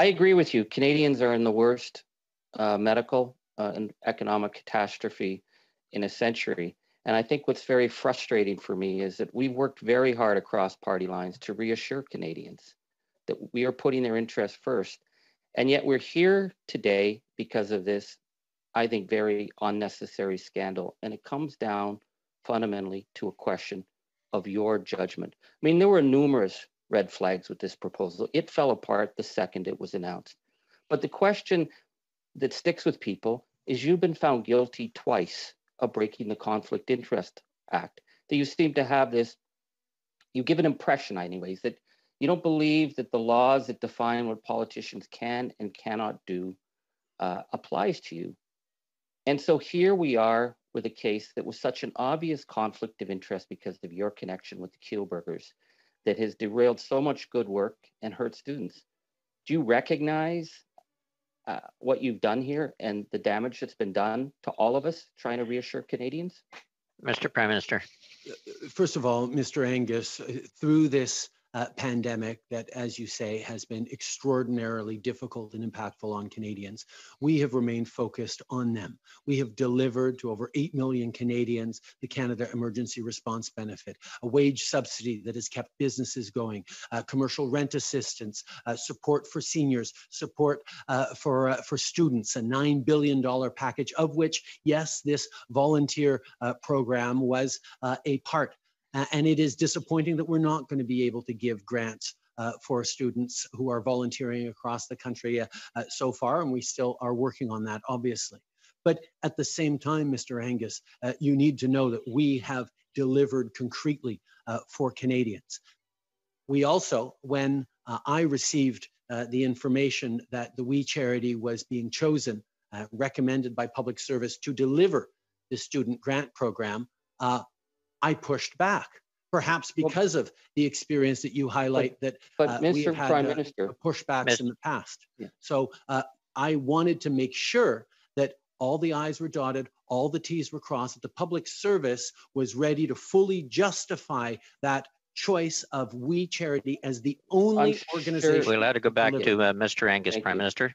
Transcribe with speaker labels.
Speaker 1: I agree with you. Canadians are in the worst medical and economic catastrophe in a century. And I think what's very frustrating for me is that we've worked very hard across party lines to reassure Canadians that we are putting their interests first. And yet we're here today because of this, I think, very unnecessary scandal. And it comes down fundamentally to a question of your judgment. I mean, there were numerous red flags with this proposal. It fell apart the second it was announced. But the question that sticks with people is you've been found guilty twice of breaking the Conflict Interest Act. That you seem to have this, you give an impression anyways, that you don't believe that the laws that define what politicians can and cannot do applies to you. And so here we are with a case that was such an obvious conflict of interest because of your connection with the Kielburgers that has derailed so much good work and hurt students. Do you recognize what you've done here and the damage that's been done to all of us trying to reassure Canadians?
Speaker 2: Mr. Prime Minister.
Speaker 3: First of all, Mr. Angus, through this pandemic that, as you say, has been extraordinarily difficult and impactful on Canadians, we have remained focused on them. We have delivered to over 8 million Canadians the Canada Emergency Response Benefit, a wage subsidy that has kept businesses going, commercial rent assistance, support for seniors, support for students, a $9 billion package, of which, yes, this volunteer program was a part. And it is disappointing that we're not going to be able to give grants for students who are volunteering across the country so far, and we still are working on that, obviously. But at the same time, Mr. Angus, you need to know that we have delivered concretely for Canadians. We also, when I received the information that the We Charity was being chosen, recommended by Public Service to deliver the student grant program, I pushed back, perhaps because of the experience that you highlight that we have had
Speaker 1: Prime Minister,
Speaker 3: pushbacks in the past. Yeah. So I wanted to make sure that all the I's were dotted, all the T's were crossed, that the Public Service was ready to fully justify that choice of We Charity as the only organization.
Speaker 2: We're allowed to go back to Mr. Angus, Prime Minister.